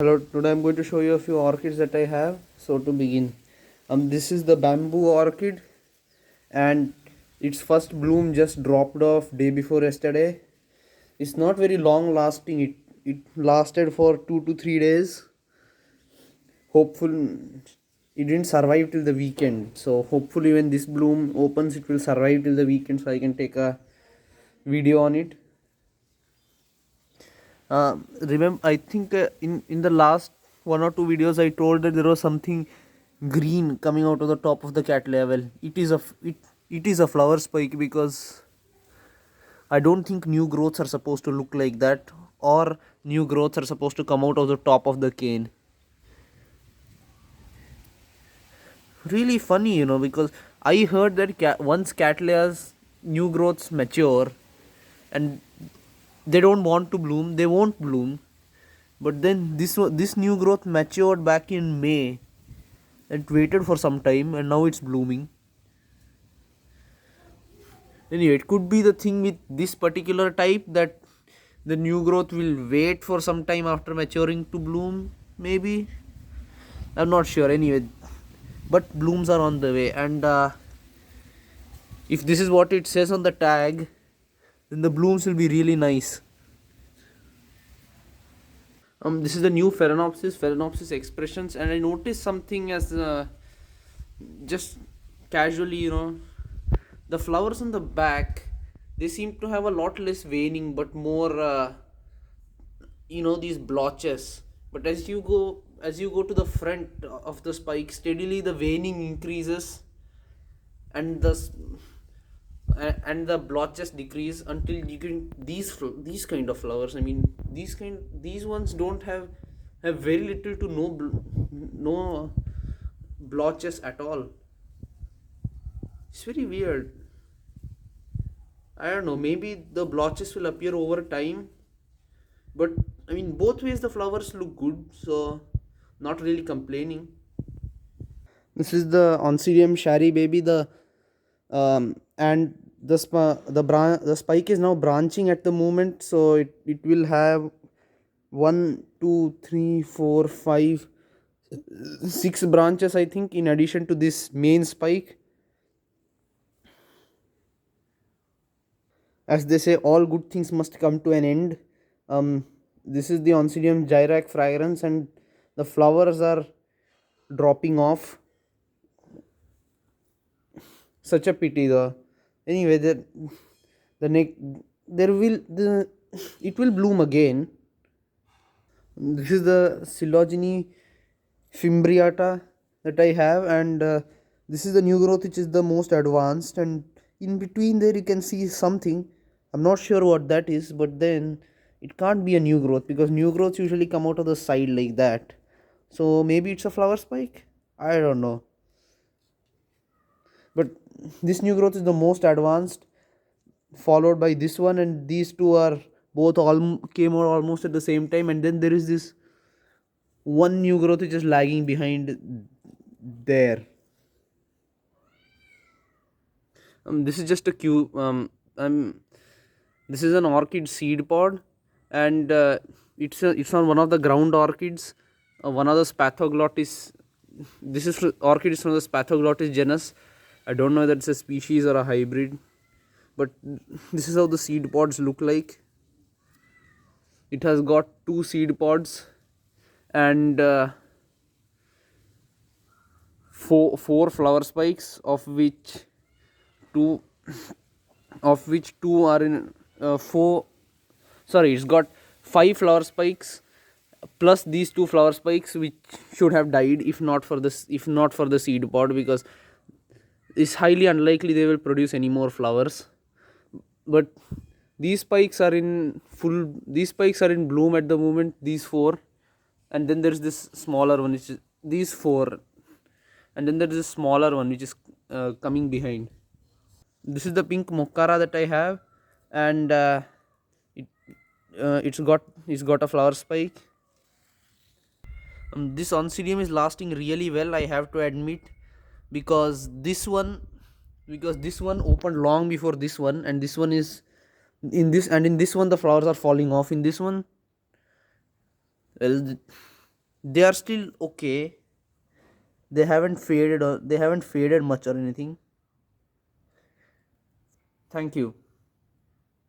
Hello, today I'm going to show you a few orchids that I have. So to begin, this is the bamboo orchid, and its first bloom just dropped off day before yesterday. It's not very long lasting. It lasted for 2 to 3 days. Hopeful it didn't survive till the weekend. So hopefully when this bloom opens, it will survive till the weekend, so I can take a video on it. Remember, I think in the last 1 or 2 videos I told that there was something green coming out of the top of the cat level. It is a flower spike, because I don't think new growths are supposed to look like that, or new growths are supposed to come out of the top of the cane. Really funny, because I heard that once cattleyas new growths mature and they don't want to bloom, they won't bloom. But then this new growth matured back in May. It waited for some time and now it's blooming. Anyway, it could be the thing with this particular type that the new growth will wait for some time after maturing to bloom. Maybe, I'm not sure. Anyway, but blooms are on the way, and if this is what it says on the tag, then the blooms will be really nice. This is the new Phalaenopsis expressions, and I noticed something as just casually, the flowers on the back, they seem to have a lot less veining, but more, these blotches. But as you go to the front of the spike, steadily the veining increases, and the blotches decrease until you can these kind of flowers. I mean, these ones don't have very little to no blotches at all. It's very weird. I don't know, maybe the blotches will appear over time, but I mean, both ways the flowers look good, so not really complaining. This is the Oncidium shari baby. And the spike is now branching at the moment, so it will have 1 2 3 4 5 6 branches, I think, in addition to this main spike. As they say, all good things must come to an end. This is the Oncidium gyrac fragrance, and the flowers are dropping off. Such a pity, though. Anyway, the neck there will the it will bloom again. This is the Silogeny fimbriata that I have, and this is the new growth which is the most advanced, and in between there you can see something. I'm not sure what that is, but then it can't be a new growth, because new growths usually come out of the side like that. So maybe it's a flower spike, I don't know. But this new growth is the most advanced, followed by this one, and these two are both all came out almost at the same time, and then there is this one new growth which is lagging behind there. This is just a cube. This is an orchid seed pod, and it's on one of the ground orchids. One of the Spathoglottis. Orchid is from the Spathoglottis genus. I don't know whether it's a species or a hybrid, but this is how the seed pods look like. It has got 2 seed pods, and four flower spikes, of which two are in four. Sorry, it's got 5 flower spikes plus these 2 flower spikes, which should have died if not for the seed pod, because it's highly unlikely they will produce any more flowers. But these spikes are in bloom at the moment, these 4, and then there's this smaller one, which is these 4, and then there's this smaller one which is coming behind. This is the pink mokkara that I have, and it's got a flower spike. This Oncidium is lasting really well, I have to admit, because this one opened long before this one, and this one is in this one the flowers are falling off in this one. Well, They are still okay. They haven't faded much or anything. Thank you.